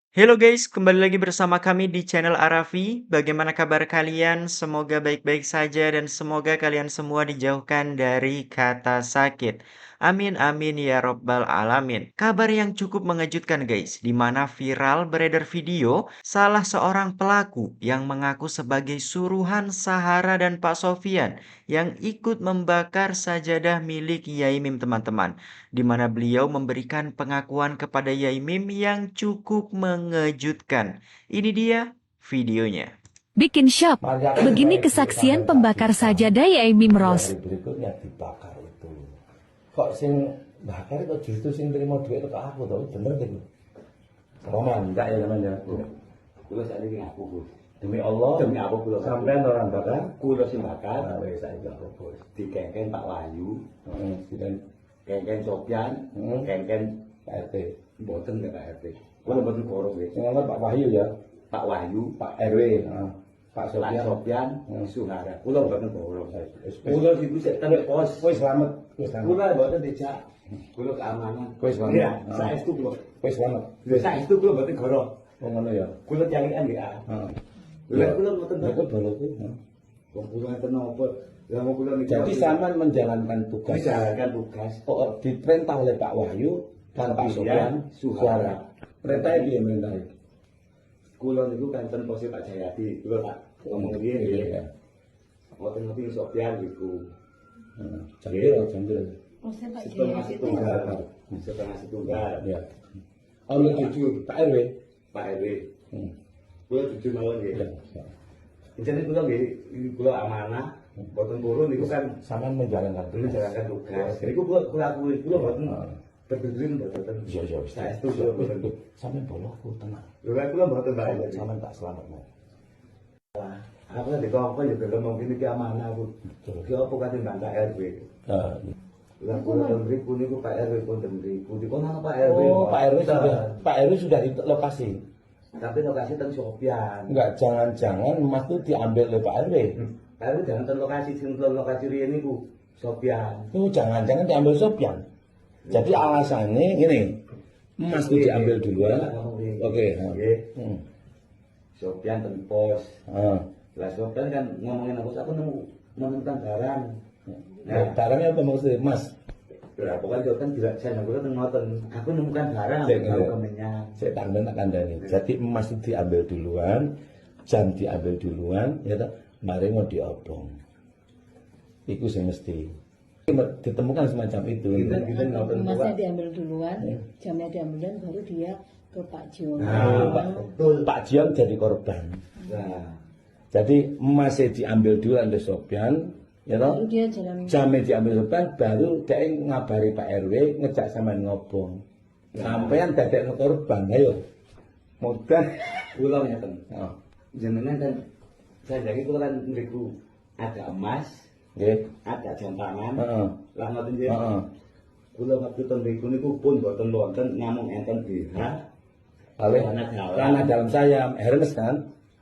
Halo guys, kembali lagi bersama kami di channel Arafi. Bagaimana kabar kalian? Semoga baik-baik saja dan semoga kalian semua dijauhkan dari kata sakit. Amin amin ya robbal alamin. Kabar yang cukup mengejutkan guys, di mana viral beredar video salah seorang pelaku yang mengaku sebagai suruhan Sahara dan Pak Sofian yang ikut membakar sajadah milik Yai Mim teman-teman, di mana beliau memberikan pengakuan kepada Yai Mim yang cukup mengejutkan. Ini dia videonya. Bikin shock. Begini kesaksian pembakar sajadah Yai Mim Ros. Hari berikutnya dibakar itu. Kok sing bakar kok justru sing terima duit itu ke aku tau, bener gitu. Roman, enggak ya namanya. Kulo saiki ngaku, Bos. Demi Allah, Demi apa kulo? sampean orang bakar. Kulo sing bakar, Nah, wis saiki aku bos. dikengken Pak Wahyu, Dan kengken Sopyan, Hmm. kengken Pak RT. mboten nggak Pak RT. Kulo mboten koro wis. Sing ngomong Pak Wahyu ya, Pak Wahyu, Pak RW, Pak Pak Sofyan. Sopyan, Hmm. Suhara. Kulo mboten koro. Wis Kulo iku sik tenek pos. wis selamat, wis Kulo selamat. mboten dijak. Kulo keamanan. Wis selamat. Iya, saestu kulo. Wis selamat. Saestu kulo mboten koro. Oh ngono ya. Kulo tiangan NGA. Heeh. Lha kulo mboten Aku boloku. Wong kulo enten napa? Lah wong kulo niki Jadi sampean menjalankan tugas. menjalankan tugas. Oh, diperintah oleh Pak Wahyu dan Pak Sofyan Suhara. Perintahnya dia merintahnya. Kulo niku kanten pos Pak Jayadi. Kulo tak ngomong riyen Iya, nggih. iya. Wonten ngerti Sopyan niku. Jambir, jambir. Setengah setunggal. Setengah setunggal. Ya. Oh, lu jujur, Pak RW. Pak RW. Hmm. Kulo jujur mawon Ya. nggih. Jadi kulo nggih, kulo amanah. Boten purun niku kan Sampean menjalankan menjalankan tugas. Niku kulo akui kulo boten berdiri boten. Iya, iya. Saestu kulo boten. Sampean bolehku tenang. Lho kan kulo boten Pak RW. Sampean tak selamat, Mas. Aku nanti kau apa ya gelem mungkin iki amanah aku. Ki apa kate Mbak RW. Lah kulo ten mriku niku Pak RW pun ten mriku. Dikon ana Pak RW. Oh, Pak RW sudah di lokasi. Tapi lokasi ten Sopyan. Enggak, jangan-jangan emas itu diambil oleh Pak RW. Pak RW jangan ten lokasi sing ten lokasi riyen niku Sopyan. Oh, jangan-jangan diambil Sofyan. Jadi alasannya ini, emas itu diambil duluan. Oke. Nggih. Hmm. Sopyan ten pos. Ah. Lah Sopyan kan ngomongin aku menemukan barang. Nah, barangnya apa maksudnya? Emas. Lah pokoknya kan tidak saya aku kan ngoten. Aku nemukan barang Cek, aku iya. kemenyan. Saya tanda tak kandani. Jadi emas itu diambil duluan, jam diambil duluan, ya tak? Mari mau diobong. Iku sih mesti. Ditemukan semacam itu. Kita ngoten Emasnya diambil duluan, jamnya diambil duluan, baru dia ke Pak Jono. Nah, betul. Pak Jion jadi korban. Nah, Jadi emasnya diambil duluan oleh Sofyan, ya Baru toh? dia jalan. Jamnya diambil Sofyan, baru dia ngabari Pak RW, ngejak sama ngobong. Sampean dadek korban, ayo. Mudah. kula ngeten. Oh. Jenengan kan saya jadi kula kan mriku ada emas, Nggih. ada jam tangan. Heeh. Lah ngoten nggih. Heeh. Kula waktu ten mriku niku pun boten wonten namung enten BH, Oleh Celana dalam. celana dalam saya Hermes kan?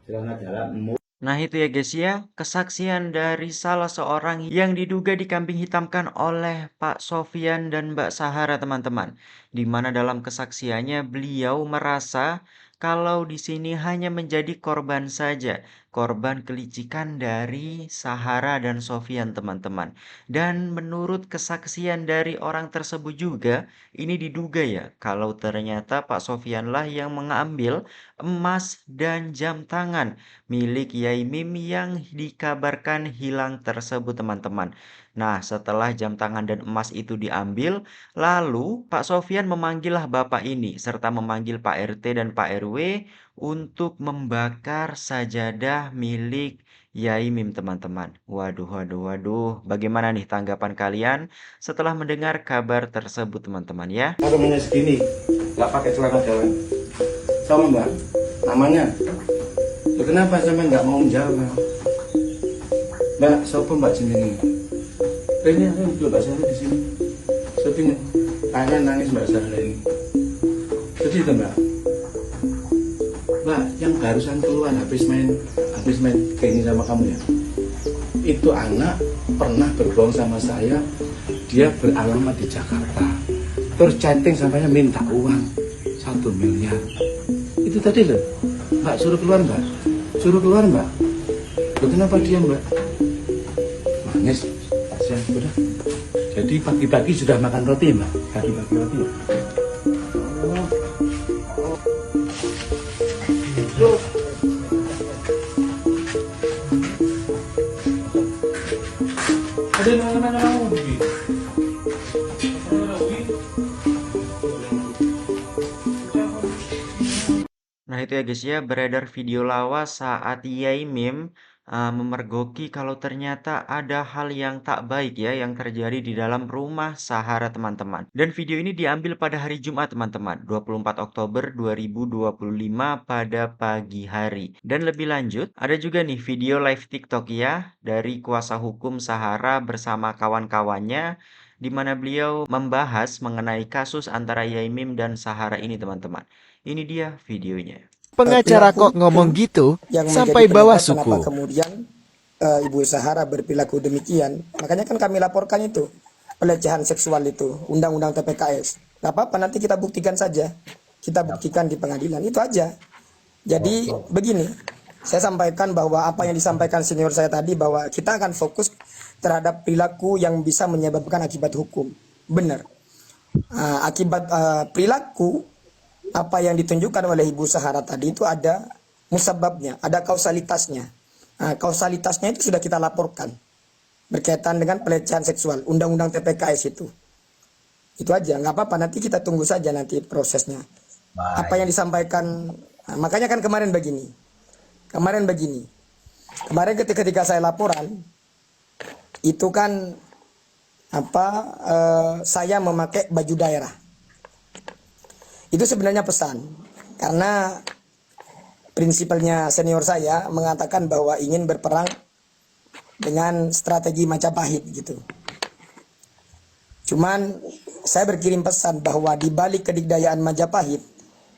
celana dalam Nah itu ya guys ya, kesaksian dari salah seorang yang diduga dikambing hitamkan oleh Pak Sofian dan Mbak Sahara teman-teman. Di mana dalam kesaksiannya beliau merasa kalau di sini hanya menjadi korban saja, korban kelicikan dari Sahara dan Sofian teman-teman. Dan menurut kesaksian dari orang tersebut juga, ini diduga ya kalau ternyata Pak Sofianlah yang mengambil emas dan jam tangan milik Yai Mim yang dikabarkan hilang tersebut teman-teman. Nah, setelah jam tangan dan emas itu diambil, lalu Pak Sofian memanggillah bapak ini serta memanggil Pak RT dan Pak RW untuk membakar sajadah milik Yai Mim teman-teman. Waduh, waduh, waduh. Bagaimana nih tanggapan kalian setelah mendengar kabar tersebut teman-teman ya? Namanya segini, nggak pakai celana dalam. Sama mbak, namanya. Loh, kenapa sama nggak mau menjawab? Mbak, siapa mbak jenenge? Ini aku belum mbak Sarah di sini. Sedih, tangan nangis mbak Sarah ini. Sedih tuh mbak. Mbak, yang barusan keluar habis main kayak ini sama kamu ya. Itu anak pernah berbohong sama saya. Dia beralamat di Jakarta. Terus chatting sampainya minta uang 1 miliar. Itu Itu tadi loh, Mbak suruh keluar Mbak. Suruh keluar Mbak. Loh kenapa diam Mbak? Manis, kasihan udah. Jadi pagi-pagi sudah makan roti Mbak? Pagi-pagi roti ya? Ada mana-mana mau begitu? Nah itu ya guys ya, beredar video lawas saat Yai Mim memergoki kalau ternyata ada hal yang tak baik ya yang terjadi di dalam rumah Sahara teman-teman. Dan video ini diambil pada hari Jumat teman-teman, 24 Oktober 2025 pada pagi hari. Dan lebih lanjut, ada juga nih video live TikTok ya dari kuasa hukum Sahara bersama kawan-kawannya di mana beliau membahas mengenai kasus antara Yai Mim dan Sahara ini teman-teman. Ini dia videonya. Pengacara kok ngomong gitu yang sampai menjadi bawah penyebab kenapa suku. kemudian Ibu Sahara berperilaku demikian. Makanya kan kami laporkan itu pelecehan seksual itu, undang-undang TPKS. Gak apa-apa, nanti kita buktikan saja. Kita buktikan di pengadilan, itu aja. Jadi begini, saya sampaikan bahwa apa yang disampaikan senior saya tadi, bahwa kita akan fokus terhadap perilaku yang bisa menyebabkan akibat hukum. Benar. Akibat perilaku apa yang ditunjukkan oleh Ibu Sahara tadi itu ada musababnya, ada kausalitasnya. Kausalitasnya itu sudah kita laporkan berkaitan dengan pelecehan seksual, undang-undang TPKS itu. Itu aja, nggak apa-apa. Nanti kita tunggu saja nanti prosesnya. Apa yang disampaikan, makanya kan kemarin begini. Kemarin ketika saya laporan, itu kan saya memakai baju daerah. Itu sebenarnya pesan, karena prinsipalnya senior saya mengatakan bahwa ingin berperang dengan strategi Majapahit gitu. Cuman saya berkirim pesan bahwa di balik kedikdayaan Majapahit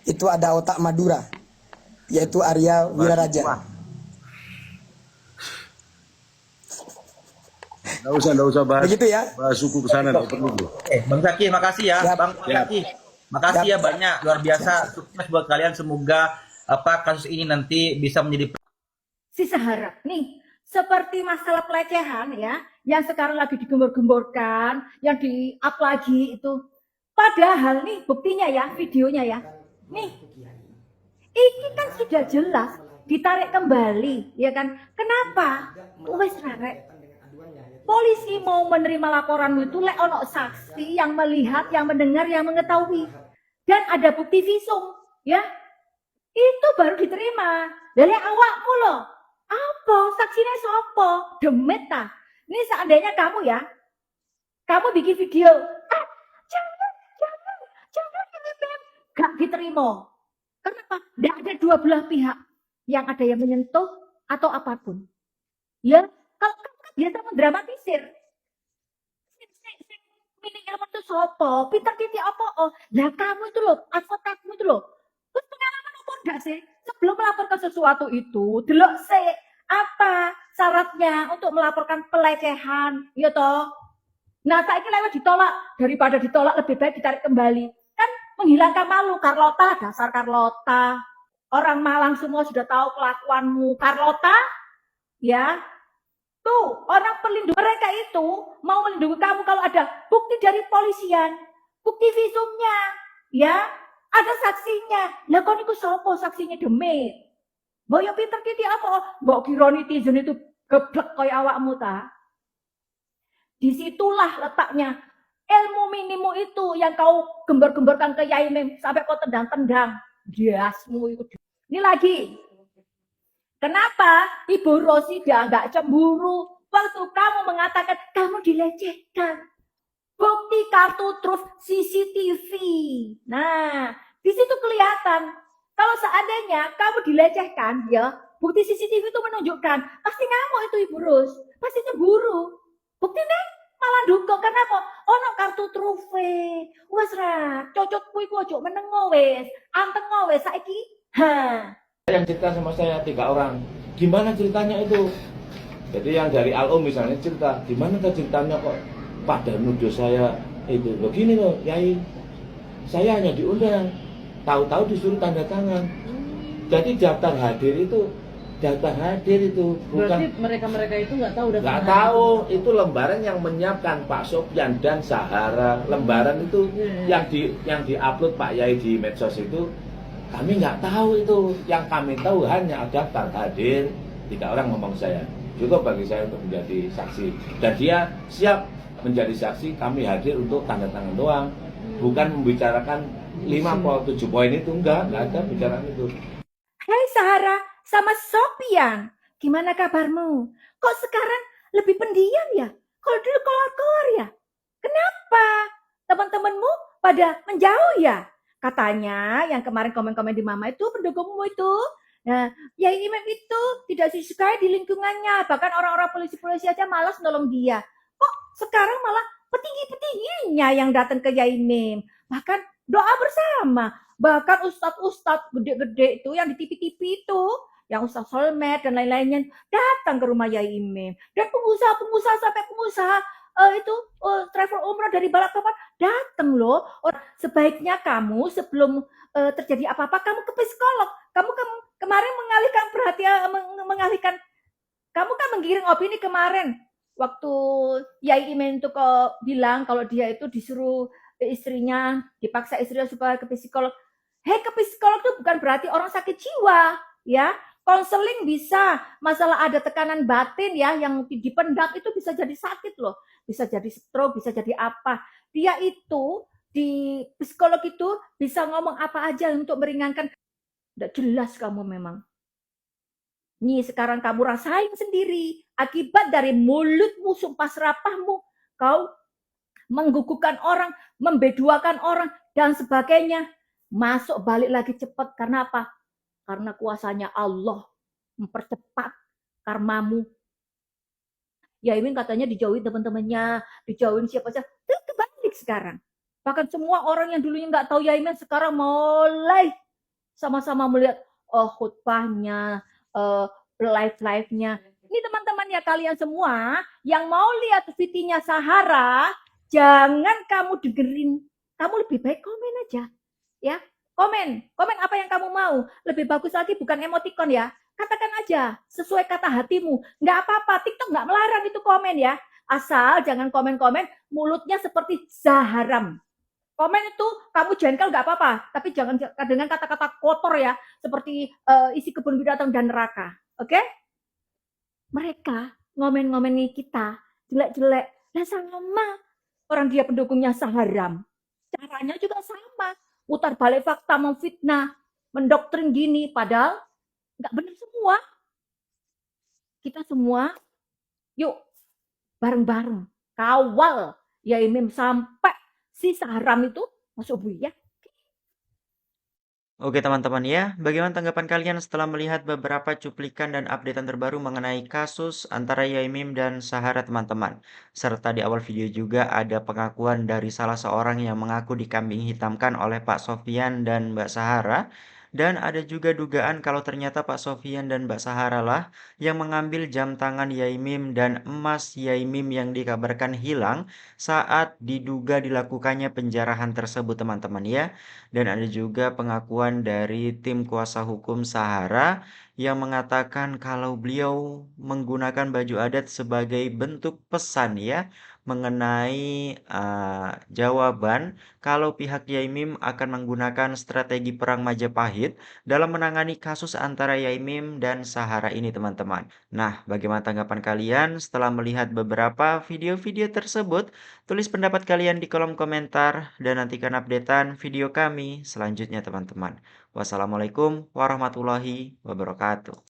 itu ada otak Madura, yaitu Arya Wiraraja. Nggak usah bahas, Begitu ya. bahas suku ke sana, nggak perlu. Bang Zaki, makasih ya, Siap. Bang Zaki. Makasih ya banyak, luar biasa. Sukses buat kalian. Semoga kasus ini nanti bisa menjadi Si Sahara nih, seperti masalah pelecehan ya, yang sekarang lagi digembor-gemborkan, yang di-up lagi itu. Padahal nih buktinya ya, videonya ya. Nih, ini kan sudah jelas ditarik kembali, ya kan? Kenapa? Wes rarek. Polisi mau menerima laporan itu lek ono saksi yang melihat, yang mendengar, yang mengetahui, dan ada bukti visum, ya itu baru diterima. Dari awakmu loh, apa saksinya sopo? Demit ta? Ini seandainya kamu ya, kamu bikin video, jangan, gak diterima. Kenapa? Tidak ada dua belah pihak yang ada yang menyentuh atau apapun. Ya, kalau kamu kan biasa mendramatisir. Milik ilmu itu sopo, pintar titik apa? Oh, lah kamu itu loh, advokatmu itu loh. Terus pengalaman apa enggak sih? Sebelum melaporkan sesuatu itu, delok sih apa syaratnya untuk melaporkan pelecehan, ya toh? Nah, saya ini lewat ditolak, daripada ditolak lebih baik ditarik kembali. Kan menghilangkan malu, Carlota, dasar Carlota. Orang Malang semua sudah tahu kelakuanmu, Carlota. Ya, tuh orang pelindung mereka itu mau melindungi kamu kalau ada bukti dari polisian, bukti visumnya, ya, ada saksinya. Lah kon iku sapa saksinya Demit? Mbok yo pinter kiti apa? Mbok kira netizen itu geblek kaya awakmu ta? Disitulah letaknya ilmu minimu itu yang kau gembar-gemborkan ke Yai Mim sampai kau tendang-tendang. Diasmu itu. Ini lagi. Kenapa Ibu Rosida nggak cemburu waktu kamu mengatakan kamu dilecehkan? Bukti kartu truf CCTV. Nah, di situ kelihatan. Kalau seandainya kamu dilecehkan, ya, bukti CCTV itu menunjukkan pasti ngamuk itu Ibu Ros, pasti cemburu. Buktinya malah dukung kenapa? Ono kartu trufe. Wes ra, cocok kuwi ku ojo menengo wes. Antengo wes saiki. Yang cerita sama saya 3 orang, gimana ceritanya itu? Jadi yang dari Al-Um misalnya cerita, gimana tuh ceritanya kok pada nuduh saya itu? Begini loh, Yai, saya hanya diundang, tahu-tahu disuruh tanda tangan. Jadi daftar hadir itu bukan. Berarti mereka-mereka itu nggak tahu udah Nggak tahu, itu lembaran yang menyiapkan Pak Sofyan dan Sahara. Lembaran itu yang diupload Pak Yai di medsos itu, kami nggak tahu itu. Yang kami tahu hanya ada daftar hadir 3 orang ngomong saya. Cukup bagi saya untuk menjadi saksi. Dan dia siap menjadi saksi, kami hadir untuk tanda tangan doang. Bukan membicarakan 5 poin 7 poin itu, enggak ada bicaraan itu. Hai Sahara sama Sopian, gimana kabarmu? Kok sekarang lebih pendiam ya? Kalau dulu keluar-keluar ya? Kenapa? Teman-temanmu pada menjauh ya? Katanya yang kemarin komen-komen di Mama itu pendukungmu itu. Nah, ya Imam itu tidak disukai di lingkungannya. Bahkan orang-orang polisi-polisi aja malas nolong dia. Kok sekarang malah petinggi-petingginya yang datang ke Yai Mim? Bahkan doa bersama. Bahkan ustadz-ustadz gede-gede itu yang di TV-TV itu, yang Ustadz Solmed dan lain-lainnya datang ke rumah Yai Imim. Dan pengusaha-pengusaha sampai pengusaha travel umrah dari Balikpapan datang loh. Sebaiknya kamu sebelum terjadi apa-apa kamu ke psikolog. Kamu kemarin mengalihkan perhatian, kamu kan menggiring opini kemarin waktu Yai Imim itu bilang kalau dia itu disuruh istrinya, dipaksa istrinya supaya ke psikolog. Hei, ke psikolog itu bukan berarti orang sakit jiwa, ya. Konseling bisa, masalah ada tekanan batin ya, yang dipendam itu bisa jadi sakit loh. Bisa jadi stroke, bisa jadi apa. Dia itu, di psikolog itu bisa ngomong apa aja untuk meringankan. Nggak jelas kamu memang. Nih sekarang kamu rasain sendiri. Akibat dari mulutmu, sumpah serapahmu. Kau menggugurkan orang, membeduakan orang, dan sebagainya. Masuk balik lagi cepat. Karena apa? Karena kuasanya Allah mempercepat karmamu. Ya Imin katanya dijauhin teman-temannya, dijauhin siapa saja. Itu kebalik sekarang. Bahkan semua orang yang dulunya nggak tahu Yaimin sekarang mulai sama-sama melihat khutbahnya, live-nya. Ini teman-teman ya kalian semua yang mau lihat VT-nya Sahara, jangan kamu dengerin. Kamu lebih baik komen aja. Ya, komen apa yang kamu mau. Lebih bagus lagi bukan emoticon ya. Katakan aja sesuai kata hatimu. Nggak apa-apa, TikTok nggak melarang itu komen ya. Asal jangan komen-komen mulutnya seperti Zaharam. Komen itu kamu jengkel nggak apa-apa, tapi jangan dengan kata-kata kotor ya, seperti isi kebun binatang dan neraka. Oke? Mereka ngomen-ngomeni kita jelek-jelek. Nah sama. Orang dia pendukungnya Zaharam. Caranya juga sama. Putar balik fakta, memfitnah, mendoktrin gini, padahal nggak benar semua. Kita semua, yuk bareng-bareng kawal Yai Mim sampai si Sahram itu masuk buaya. Oke teman-teman ya, bagaimana tanggapan kalian setelah melihat beberapa cuplikan dan updatean terbaru mengenai kasus antara Yai Mim dan Sahara teman-teman? Serta di awal video juga ada pengakuan dari salah seorang yang mengaku dikambing hitamkan oleh Pak Sofyan dan Mbak Sahara. Dan ada juga dugaan kalau ternyata Pak Sofyan dan Mbak Sahara lah yang mengambil jam tangan Yai Mim dan emas Yai Mim yang dikabarkan hilang saat diduga dilakukannya penjarahan tersebut teman-teman ya. Dan ada juga pengakuan dari tim kuasa hukum Sahara yang mengatakan kalau beliau menggunakan baju adat sebagai bentuk pesan ya mengenai jawaban kalau pihak Yai Mim akan menggunakan strategi perang Majapahit dalam menangani kasus antara Yai Mim dan Sahara ini teman-teman. Nah, bagaimana tanggapan kalian setelah melihat beberapa video-video tersebut? Tulis pendapat kalian di kolom komentar dan nantikan updatean video kami selanjutnya teman-teman. Wassalamualaikum warahmatullahi wabarakatuh.